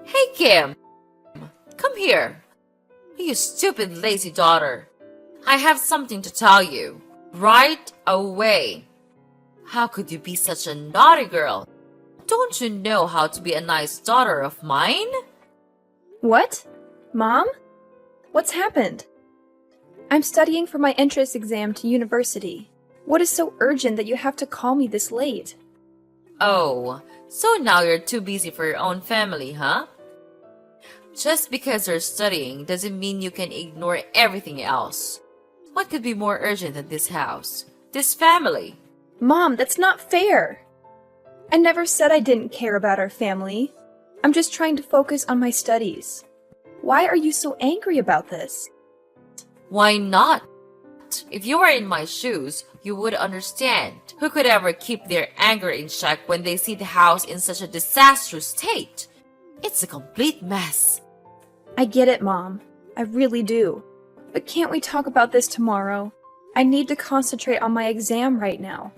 Hey, Kim, come here. You stupid, lazy daughter. I have something to tell you. Right away. How could you be such a naughty girl? Don't you know how to be a nice daughter of mine? What? Mom? What's happened? I'm studying for my entrance exam to university. What is so urgent that you have to call me this late? Oh, so now you're too busy for your own family, huh? Just because you're studying doesn't mean you can ignore everything else. What could be more urgent than this house? This family? Mom, that's not fair. I never said I didn't care about our family. I'm just trying to focus on my studies. Why are you so angry about this? Why not? If you were in my shoes, you would understand. Who could ever keep their anger in check when they see the house in such a disastrous state? It's a complete mess. I get it, Mom. I really do. But can't we talk about this tomorrow? I need to concentrate on my exam right now.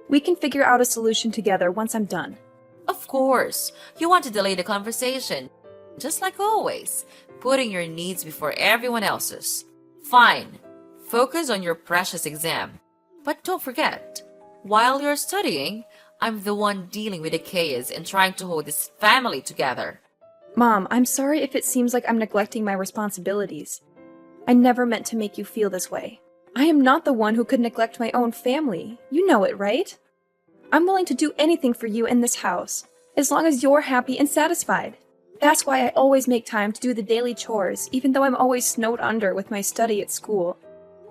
We can figure out a solution together once I'm done. Of course, you want to delay the conversation. Just like always, putting your needs before everyone else's. Fine. Focus on your precious exam. But don't forget, while you're studying, I'm the one dealing with the chaos and trying to hold this family together. Mom, I'm sorry if it seems like I'm neglecting my responsibilities. I never meant to make you feel this way. I am not the one who could neglect my own family. You know it, right? I'm willing to do anything for you in this house, as long as you're happy and satisfied. That's why I always make time to do the daily chores, even though I'm always snowed under with my study at school.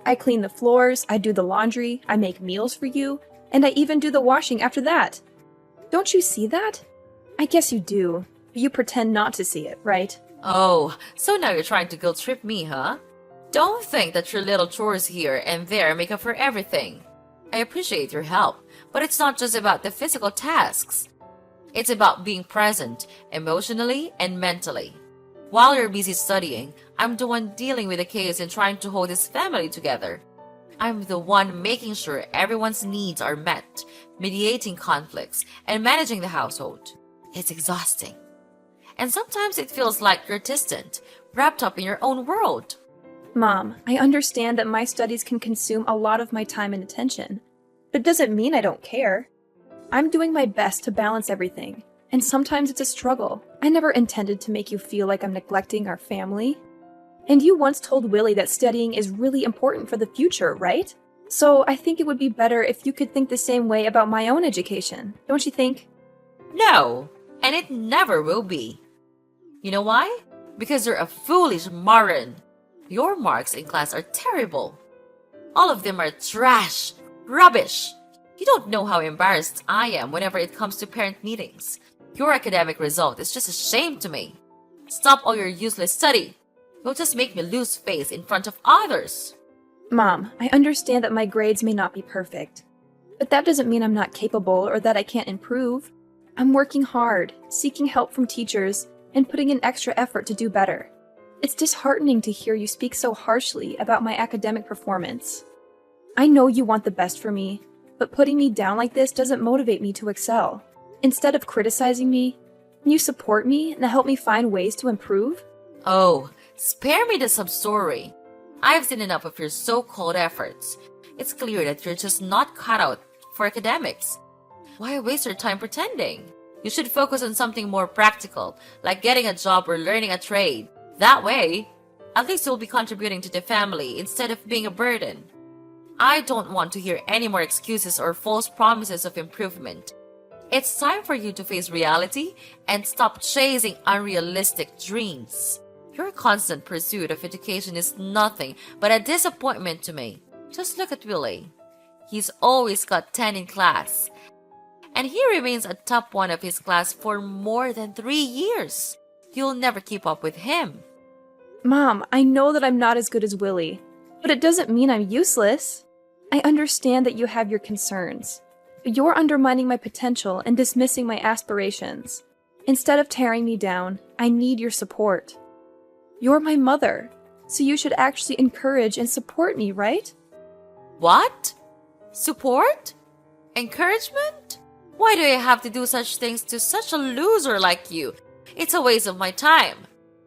I clean the floors, I do the laundry, I make meals for you, and I even do the washing after that. Don't you see that? I guess you do, but you pretend not to see it, right? Oh, so now you're trying to guilt trip me, huh? Don't think that your little chores here and there make up for everything. I appreciate your help, but it's not just about the physical tasks. It's about being present, emotionally and mentally. While you're busy studying, I'm the one dealing with the chaos and trying to hold this family together. I'm the one making sure everyone's needs are met, mediating conflicts, and managing the household. It's exhausting. And sometimes it feels like you're distant, wrapped up in your own world. Mom, I understand that my studies can consume a lot of my time and attention, but it doesn't mean I don't care. I'm doing my best to balance everything, and sometimes it's a struggle. I never intended to make you feel like I'm neglecting our family. And you once told Willie that studying is really important for the future, right? So I think it would be better if you could think the same way about my own education, don't you think? No, and it never will be. You know why? Because you're a foolish moron. Your marks in class are terrible. All of them are trash, rubbish. You don't know how embarrassed I am whenever it comes to parent meetings. Your academic result is just a shame to me. Stop all your useless study. You'll just make me lose face in front of others. Mom, I understand that my grades may not be perfect, but that doesn't mean I'm not capable or that I can't improve. I'm working hard, seeking help from teachers, and putting in extra effort to do better. It's disheartening to hear you speak so harshly about my academic performance. I know you want the best for me, but putting me down like this doesn't motivate me to excel. Instead of criticizing me, can you support me and help me find ways to improve? Oh, spare me the sub-story. I've seen enough of your so-called efforts. It's clear that you're just not cut out for academics. Why waste your time pretending? You should focus on something more practical, like getting a job or learning a trade. That way, at least you'll be contributing to the family instead of being a burden. I don't want to hear any more excuses or false promises of improvement. It's time for you to face reality and stop chasing unrealistic dreams. Your constant pursuit of education is nothing but a disappointment to me. Just look at Willie. He's always got 10 in class, and he remains a top one of his class for more than 3 years. You'll never keep up with him. Mom, I know that I'm not as good as Willie, but it doesn't mean I'm useless. I understand that you have your concerns, but you're undermining my potential and dismissing my aspirations. Instead of tearing me down, I need your support. You're my mother, so you should actually encourage and support me, right? What? Support? Encouragement? Why do I have to do such things to such a loser like you? It's a waste of my time.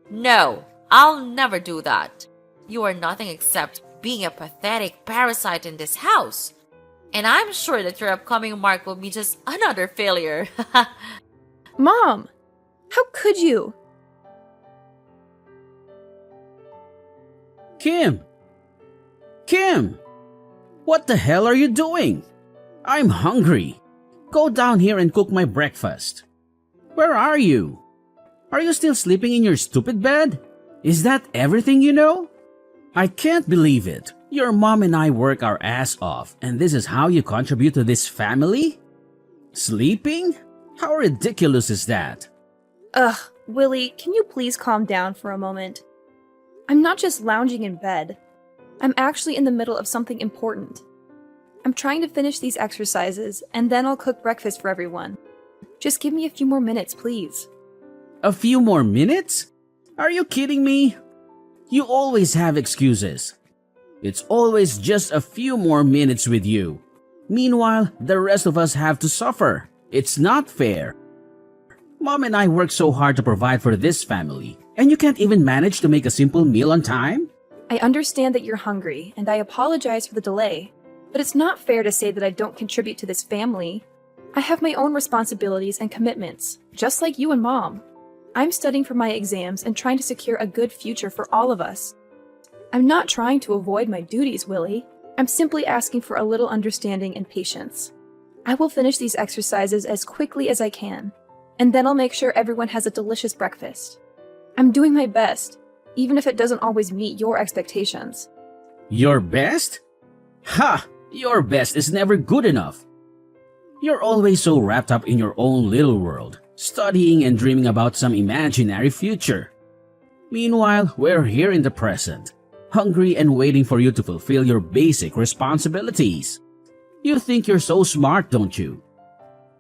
No, I'll never do that. You are nothing except being a pathetic parasite in this house. And I'm sure that your upcoming mark will be just another failure. Mom! How could you? Kim! Kim! What the hell are you doing? I'm hungry. Go down here and cook my breakfast. Where are you? Are you still sleeping in your stupid bed? Is that everything you know? I can't believe it. Your mom and I work our ass off, and this is how you contribute to this family? Sleeping? How ridiculous is that? Ugh, Willie, can you please calm down for a moment? I'm not just lounging in bed. I'm actually in the middle of something important. I'm trying to finish these exercises, and then I'll cook breakfast for everyone. Just give me a few more minutes, please. A few more minutes? Are you kidding me? You always have excuses. It's always just a few more minutes with you. Meanwhile, the rest of us have to suffer. It's not fair. Mom and I work so hard to provide for this family, and you can't even manage to make a simple meal on time? I understand that you're hungry, and I apologize for the delay, but it's not fair to say that I don't contribute to this family. I have my own responsibilities and commitments, just like you and Mom. I'm studying for my exams and trying to secure a good future for all of us. I'm not trying to avoid my duties, Willie. I'm simply asking for a little understanding and patience. I will finish these exercises as quickly as I can, and then I'll make sure everyone has a delicious breakfast. I'm doing my best, even if it doesn't always meet your expectations. Your best? Ha! Your best is never good enough. You're always so wrapped up in your own little world, studying and dreaming about some imaginary future. Meanwhile, we're here in the present, hungry and waiting for you to fulfill your basic responsibilities. You think you're so smart, don't you?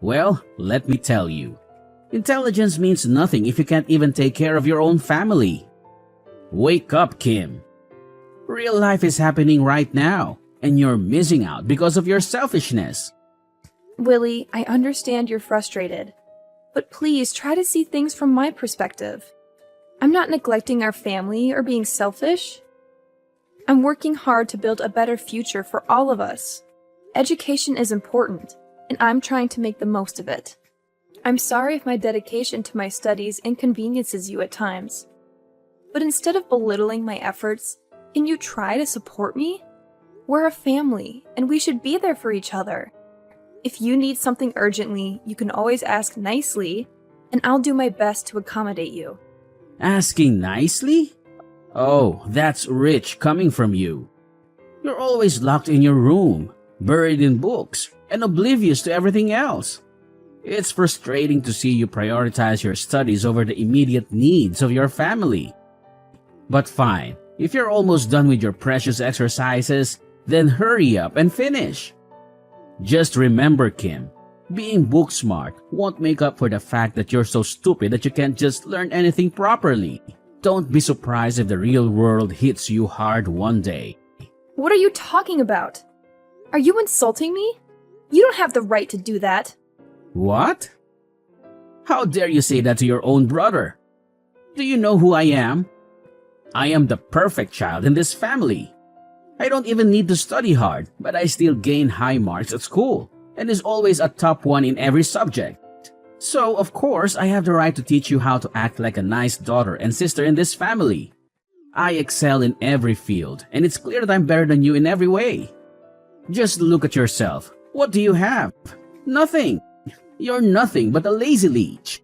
Well, let me tell you. Intelligence means nothing if you can't even take care of your own family. Wake up, Kim. Real life is happening right now, and you're missing out because of your selfishness. Willie, I understand you're frustrated, but please try to see things from my perspective. I'm not neglecting our family or being selfish. I'm working hard to build a better future for all of us. Education is important, and I'm trying to make the most of it. I'm sorry if my dedication to my studies inconveniences you at times. But instead of belittling my efforts, can you try to support me? We're a family, and we should be there for each other. If you need something urgently, you can always ask nicely, and I'll do my best to accommodate you. Asking nicely? Oh, that's rich coming from you. You're always locked in your room, buried in books, and oblivious to everything else. It's frustrating to see you prioritize your studies over the immediate needs of your family. But fine, if you're almost done with your precious exercises, then hurry up and finish. Just remember, Kim, being book smart won't make up for the fact that you're so stupid that you can't just learn anything properly. Don't be surprised if the real world hits you hard one day. What are you talking about? Are you insulting me? You don't have the right to do that. What? How dare you say that to your own brother? Do you know who I am? I am the perfect child in this family. I don't even need to study hard, but I still gain high marks at school and is always a top one in every subject. So, of course, I have the right to teach you how to act like a nice daughter and sister in this family. I excel in every field, and it's clear that I'm better than you in every way. Just look at yourself. What do you have? Nothing. You're nothing but a lazy leech.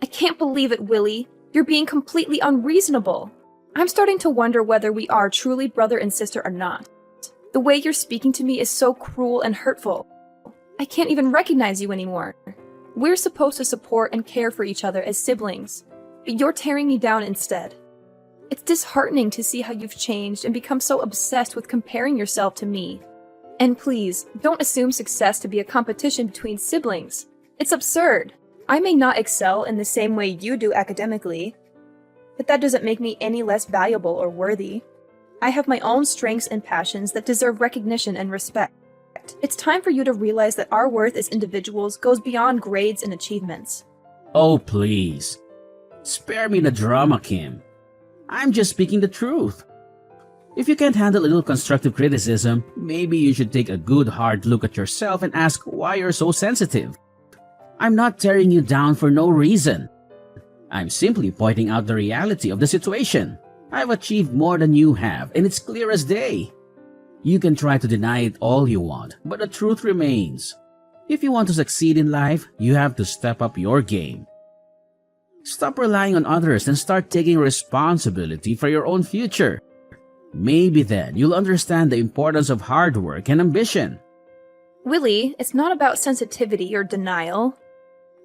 I can't believe it, Willie. You're being completely unreasonable. I'm starting to wonder whether we are truly brother and sister or not. The way you're speaking to me is so cruel and hurtful. I can't even recognize you anymore. We're supposed to support and care for each other as siblings, but you're tearing me down instead. It's disheartening to see how you've changed and become so obsessed with comparing yourself to me. And please, don't assume success to be a competition between siblings. It's absurd. I may not excel in the same way you do academically, but that doesn't make me any less valuable or worthy. I have my own strengths and passions that deserve recognition and respect. It's time for you to realize that our worth as individuals goes beyond grades and achievements. Oh, please. Spare me the drama, Kim. I'm just speaking the truth. If you can't handle a little constructive criticism, maybe you should take a good hard look at yourself and ask why you're so sensitive. I'm not tearing you down for no reason. I'm simply pointing out the reality of the situation. I've achieved more than you have, and it's clear as day. You can try to deny it all you want, but the truth remains. If you want to succeed in life, you have to step up your game. Stop relying on others and start taking responsibility for your own future. Maybe then you'll understand the importance of hard work and ambition. Willie, it's not about sensitivity or denial.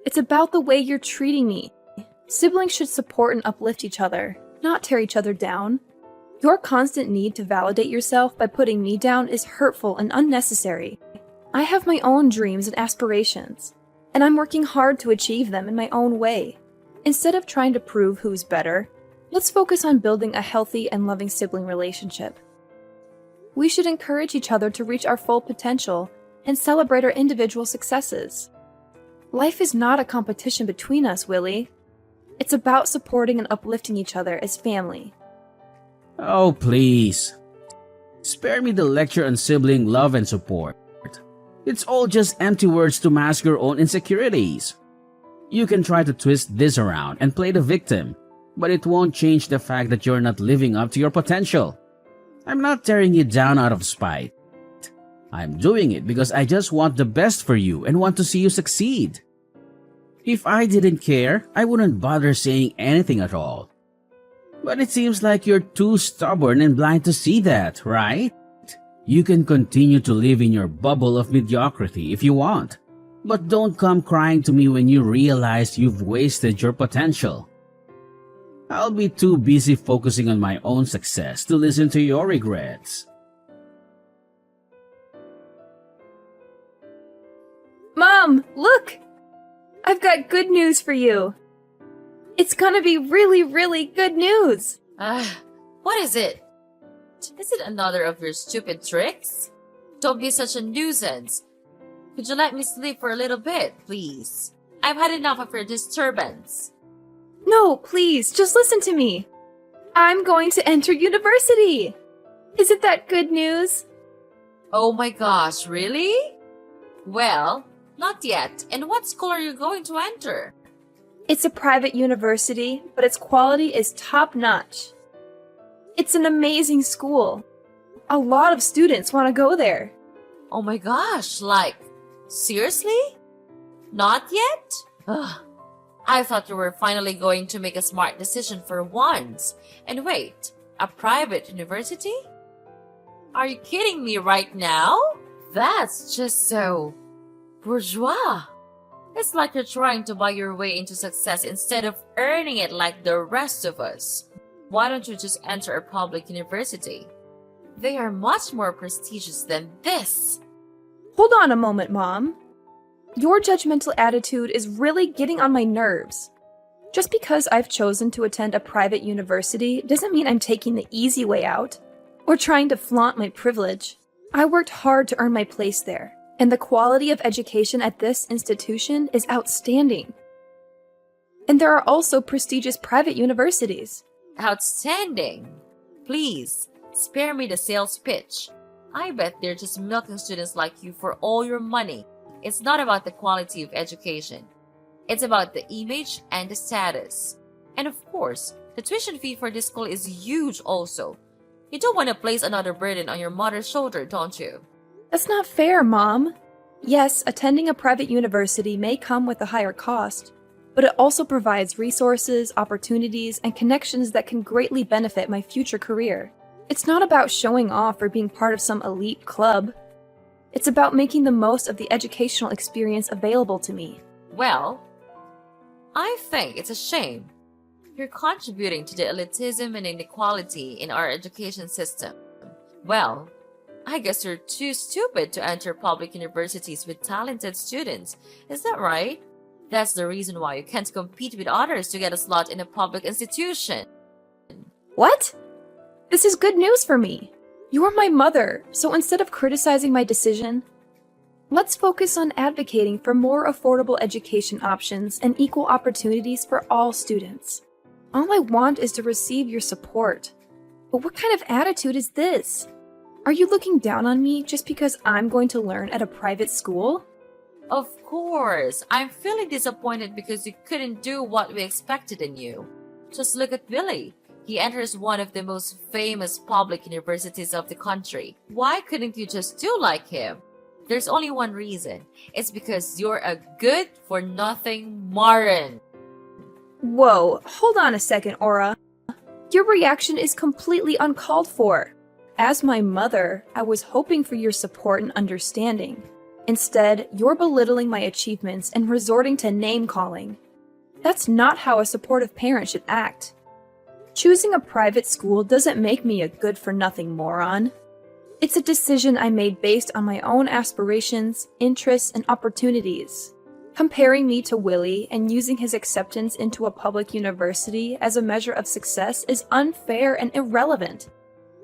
It's about the way you're treating me. Siblings should support and uplift each other, not tear each other down. Your constant need to validate yourself by putting me down is hurtful and unnecessary. I have my own dreams and aspirations, and I'm working hard to achieve them in my own way. Instead of trying to prove who's better, let's focus on building a healthy and loving sibling relationship. We should encourage each other to reach our full potential and celebrate our individual successes. Life is not a competition between us, Willie. It's about supporting and uplifting each other as family. Oh, please. Spare me the lecture on sibling love and support. It's all just empty words to mask your own insecurities. You can try to twist this around and play the victim, but it won't change the fact that you're not living up to your potential. I'm not tearing you down out of spite. I'm doing it because I just want the best for you and want to see you succeed. If I didn't care, I wouldn't bother saying anything at all. But it seems like you're too stubborn and blind to see that, right? You can continue to live in your bubble of mediocrity if you want, but don't come crying to me when you realize you've wasted your potential. I'll be too busy focusing on my own success to listen to your regrets. Mom, look! I've got good news for you. It's gonna be really, really good news. What is it? Is it another of your stupid tricks? Don't be such a nuisance. Could you let me sleep for a little bit, please? I've had enough of your disturbance. No, please, just listen to me. I'm going to enter university. Isn't that good news? Oh my gosh, really? Well, not yet. And what school are you going to enter? It's a private university, but its quality is top-notch. It's an amazing school. A lot of students want to go there. Oh my gosh, seriously? Not yet? Ugh. I thought you were finally going to make a smart decision for once. And wait, a private university? Are you kidding me right now? That's just so bourgeois. It's like you're trying to buy your way into success instead of earning it like the rest of us. Why don't you just enter a public university? They are much more prestigious than this. Hold on a moment, Mom. Your judgmental attitude is really getting on my nerves. Just because I've chosen to attend a private university doesn't mean I'm taking the easy way out or trying to flaunt my privilege. I worked hard to earn my place there, and the quality of education at this institution is outstanding. And there are also prestigious private universities. Outstanding. Please, spare me the sales pitch. I bet they're just milking students like you for all your money. It's not about the quality of education. It's about the image and the status. And of course, the tuition fee for this school is huge also. You don't want to place another burden on your mother's shoulder, don't you? That's not fair, Mom. Yes, attending a private university may come with a higher cost, but it also provides resources, opportunities, and connections that can greatly benefit my future career. It's not about showing off or being part of some elite club. It's about making the most of the educational experience available to me. Well, I think it's a shame. You're contributing to the elitism and inequality in our education system. Well, I guess you're too stupid to enter public universities with talented students. Is that right? That's the reason why you can't compete with others to get a slot in a public institution. What? This is good news for me. You're my mother, so instead of criticizing my decision, let's focus on advocating for more affordable education options and equal opportunities for all students. All I want is to receive your support. But what kind of attitude is this? Are you looking down on me just because I'm going to learn at a private school? Of course, I'm feeling disappointed because you couldn't do what we expected in you. Just look at Billy. He enters one of the most famous public universities of the country. Why couldn't you just do like him? There's only one reason. It's because you're a good-for-nothing moron. Whoa, hold on a second, Aura. Your reaction is completely uncalled for. As my mother, I was hoping for your support and understanding. Instead, you're belittling my achievements and resorting to name-calling. That's not how a supportive parent should act. Choosing a private school doesn't make me a good-for-nothing moron. It's a decision I made based on my own aspirations, interests, and opportunities. Comparing me to Willie and using his acceptance into a public university as a measure of success is unfair and irrelevant.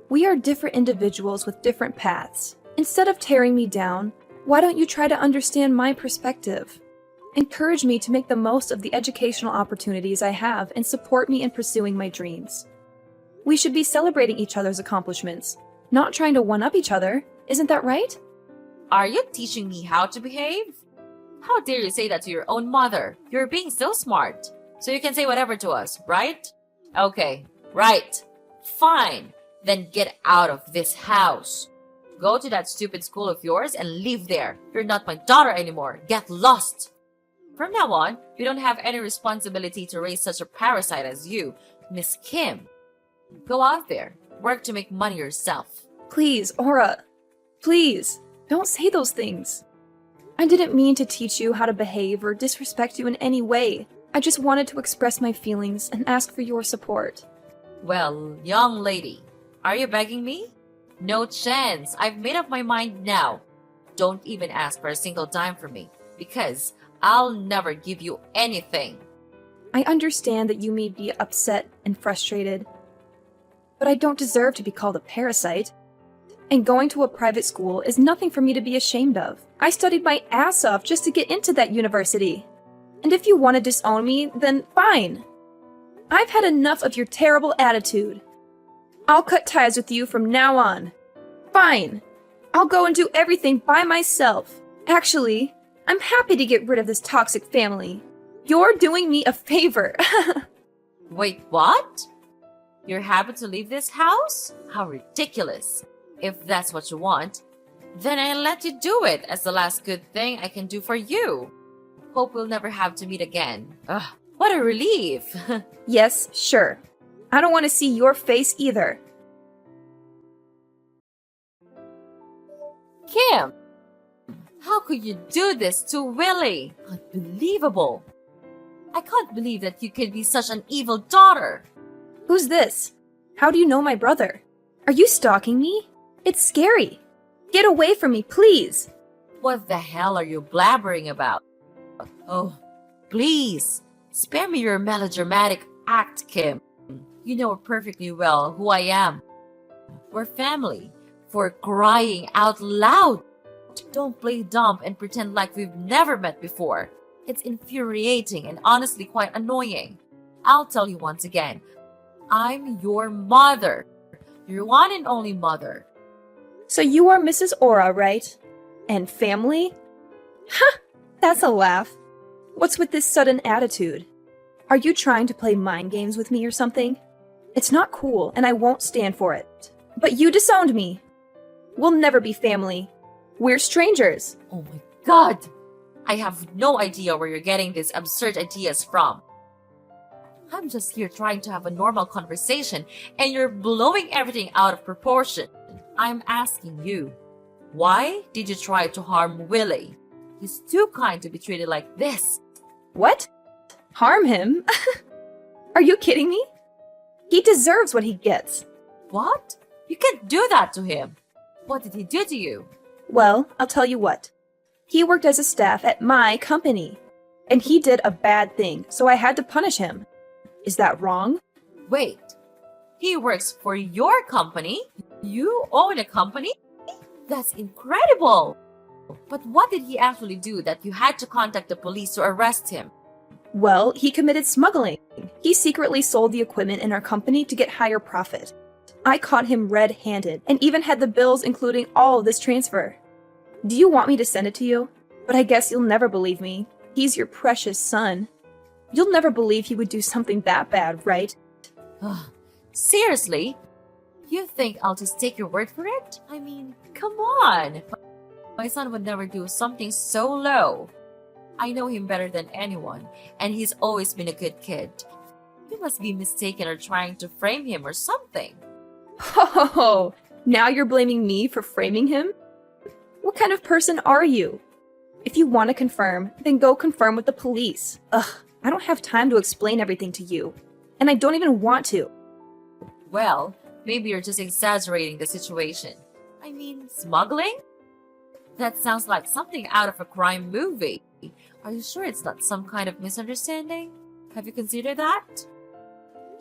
We are different individuals with different paths. Instead of tearing me down, why don't you try to understand my perspective? Encourage me to make the most of the educational opportunities I have and support me in pursuing my dreams. We should be celebrating each other's accomplishments, not trying to one-up each other. Isn't that right? Are you teaching me how to behave? How dare you say that to your own mother? You're being so smart. So you can say whatever to us, right? Okay, right. Fine. Then get out of this house. Go to that stupid school of yours and live there. You're not my daughter anymore. Get lost. From now on, we don't have any responsibility to raise such a parasite as you, Miss Kim. Go out there. Work to make money yourself. Please, Aura. Please, don't say those things. I didn't mean to teach you how to behave or disrespect you in any way. I just wanted to express my feelings and ask for your support. Well, young lady, are you begging me? No chance. I've made up my mind now. Don't even ask for a single dime from me, because I'll never give you anything. I understand that you may be upset and frustrated, but I don't deserve to be called a parasite. And going to a private school is nothing for me to be ashamed of. I studied my ass off just to get into that university. And if you want to disown me, then fine. I've had enough of your terrible attitude. I'll cut ties with you from now on. Fine. I'll go and do everything by myself. Actually, I'm happy to get rid of this toxic family. You're doing me a favor. Wait, what? You're happy to leave this house? How ridiculous. If that's what you want, then I'll let you do it as the last good thing I can do for you. Hope we'll never have to meet again. Ugh, what a relief. Yes, sure. I don't want to see your face either. Kim, how could you do this to Willie? Unbelievable. I can't believe that you could be such an evil daughter. Who's this? How do you know my brother? Are you stalking me? It's scary. Get away from me, please. What the hell are you blabbering about? Oh, please, spare me your melodramatic act, Kim. You know perfectly well who I am. We're family. For crying out loud. Don't play dumb and pretend like we've never met before. It's infuriating and honestly quite annoying. I'll tell you once again. I'm your mother. Your one and only mother. So you are Mrs. Aura, right? And family? Ha! That's a laugh. What's with this sudden attitude? Are you trying to play mind games with me or something? It's not cool, and I won't stand for it. But you disowned me. We'll never be family. We're strangers. Oh my god! I have no idea where you're getting these absurd ideas from. I'm just here trying to have a normal conversation, and you're blowing everything out of proportion. I'm asking you, why did you try to harm Willie? He's too kind to be treated like this. What? Harm him? Are you kidding me? He deserves what he gets. What? You can't do that to him. What did he do to you? Well, I'll tell you what. He worked as a staff at my company, and he did a bad thing, so I had to punish him. Is that wrong? Wait, he works for your company? You own a company? That's incredible! But what did he actually do that you had to contact the police to arrest him? Well, he committed smuggling. He secretly sold the equipment in our company to get higher profit. I caught him red-handed and even had the bills including all of this transfer. Do you want me to send it to you? But I guess you'll never believe me. He's your precious son. You'll never believe he would do something that bad, right? Seriously? You think I'll just take your word for it? I mean, come on! My son would never do something so low. I know him better than anyone, and he's always been a good kid. You must be mistaken or trying to frame him or something. Oh, now you're blaming me for framing him? What kind of person are you? If you want to confirm, then go confirm with the police. Ugh, I don't have time to explain everything to you. And I don't even want to. Well, maybe you're just exaggerating the situation. I mean, smuggling? That sounds like something out of a crime movie. Are you sure it's not some kind of misunderstanding? Have you considered that?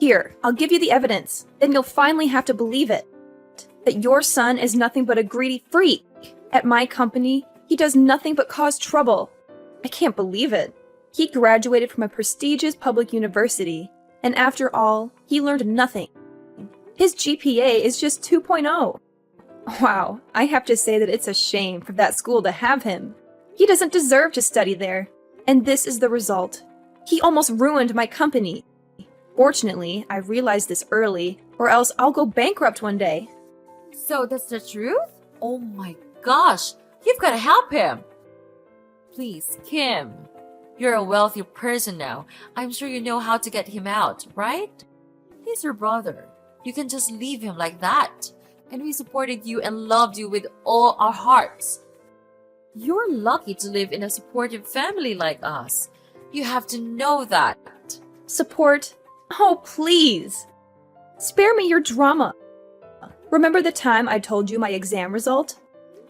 Here, I'll give you the evidence. Then you'll finally have to believe it. That your son is nothing but a greedy freak. At my company, he does nothing but cause trouble. I can't believe it. He graduated from a prestigious public university, and after all, he learned nothing. His GPA is just 2.0. Wow, I have to say that it's a shame for that school to have him. He doesn't deserve to study there. And this is the result. He almost ruined my company. Fortunately, I realized this early, or else I'll go bankrupt one day. So that's the truth? Oh my gosh, you've got to help him. Please, Kim. You're a wealthy person now. I'm sure you know how to get him out, right? He's your brother. You can just leave him like that. And we supported you and loved you with all our hearts. You're lucky to live in a supportive family like us. You have to know that. Support? Oh, please. Spare me your drama. Remember the time I told you my exam result?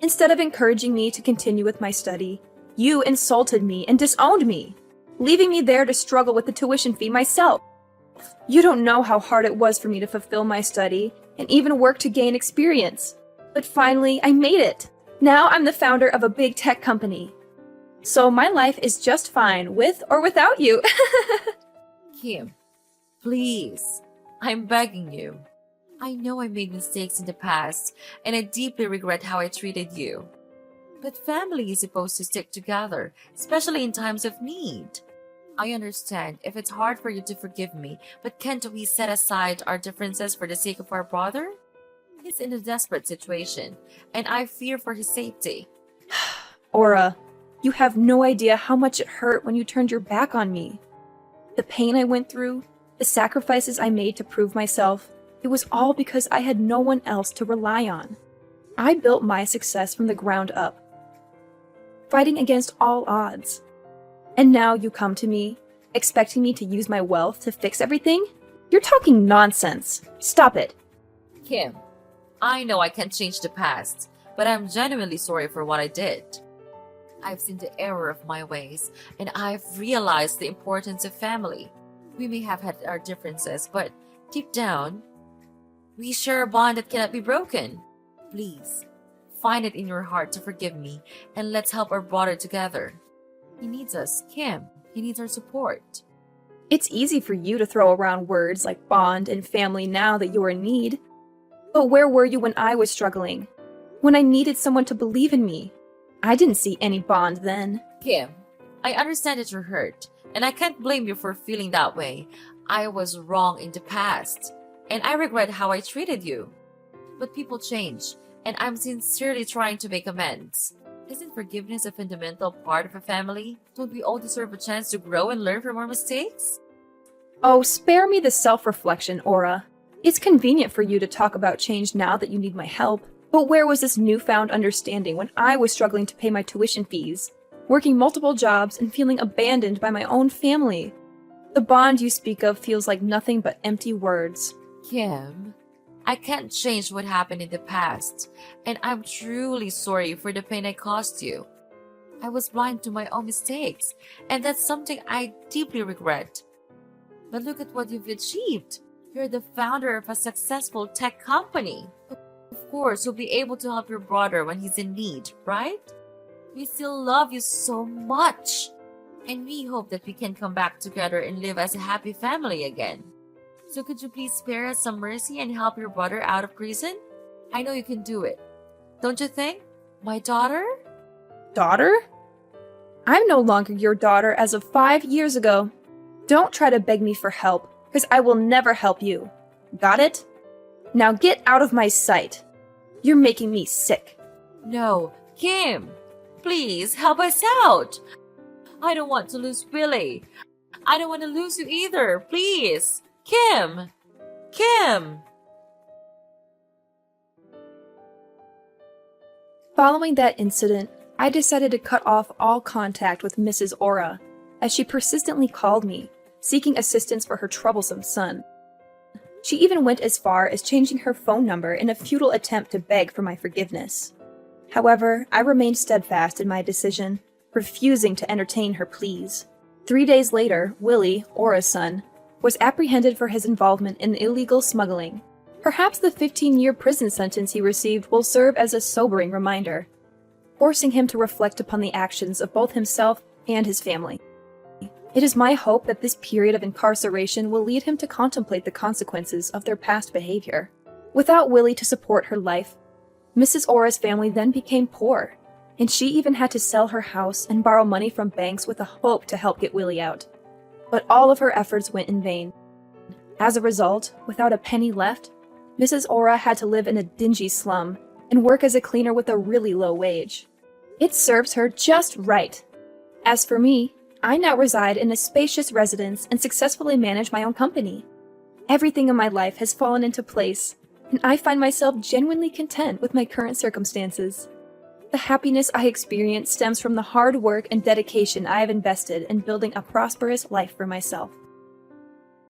Instead of encouraging me to continue with my study, you insulted me and disowned me, leaving me there to struggle with the tuition fee myself. You don't know how hard it was for me to fulfill my study and even work to gain experience. But finally, I made it. Now I'm the founder of a big tech company. So my life is just fine with or without you. Kim, please, I'm begging you. I know I made mistakes in the past, and I deeply regret how I treated you. But family is supposed to stick together, especially in times of need. I understand if it's hard for you to forgive me, but can't we set aside our differences for the sake of our brother? He's in a desperate situation, and I fear for his safety. Aura, you have no idea how much it hurt when you turned your back on me. The pain I went through, the sacrifices I made to prove myself, it was all because I had no one else to rely on. I built my success from the ground up, fighting against all odds. And now you come to me, expecting me to use my wealth to fix everything? You're talking nonsense. Stop it. Kim, I know I can't change the past, but I'm genuinely sorry for what I did. I've seen the error of my ways, and I've realized the importance of family. We may have had our differences, but deep down, we share a bond that cannot be broken. Please, find it in your heart to forgive me, and let's help our brother together. He needs us, Kim. He needs our support. It's easy for you to throw around words like bond and family now that you're in need. But where were you when I was struggling? When I needed someone to believe in me? I didn't see any bond then. Kim, I understand that you're hurt, and I can't blame you for feeling that way. I was wrong in the past, and I regret how I treated you. But people change, and I'm sincerely trying to make amends. Isn't forgiveness a fundamental part of a family? Don't we all deserve a chance to grow and learn from our mistakes? Oh, spare me the self-reflection, Aura. It's convenient for you to talk about change now that you need my help. But where was this newfound understanding when I was struggling to pay my tuition fees, working multiple jobs and feeling abandoned by my own family? The bond you speak of feels like nothing but empty words. Kim, I can't change what happened in the past, and I'm truly sorry for the pain I caused you. I was blind to my own mistakes, and that's something I deeply regret. But look at what you've achieved. You're the founder of a successful tech company. Of course, you'll be able to help your brother when he's in need, right? We still love you so much. And we hope that we can come back together and live as a happy family again. So could you please spare us some mercy and help your brother out of prison? I know you can do it. Don't you think? My daughter? Daughter? I'm no longer your daughter as of 5 years ago. Don't try to beg me for help, because I will never help you. Got it? Now get out of my sight. You're making me sick. No, Kim! Please help us out! I don't want to lose Billy. I don't want to lose you either. Please! Kim! Kim! Following that incident, I decided to cut off all contact with Mrs. Aura, as she persistently called me, seeking assistance for her troublesome son. She even went as far as changing her phone number in a futile attempt to beg for my forgiveness. However, I remained steadfast in my decision, refusing to entertain her pleas. 3 days later, Willie, Aura's son, was apprehended for his involvement in illegal smuggling. Perhaps the 15-year prison sentence he received will serve as a sobering reminder, forcing him to reflect upon the actions of both himself and his family. It is my hope that this period of incarceration will lead him to contemplate the consequences of their past behavior. Without Willie to support her life, Mrs. Aura's family then became poor, and she even had to sell her house and borrow money from banks with a hope to help get Willie out. But all of her efforts went in vain. As a result, without a penny left, Mrs. Aura had to live in a dingy slum and work as a cleaner with a really low wage. It serves her just right. As for me, I now reside in a spacious residence and successfully manage my own company. Everything in my life has fallen into place, and I find myself genuinely content with my current circumstances. The happiness I experience stems from the hard work and dedication I have invested in building a prosperous life for myself.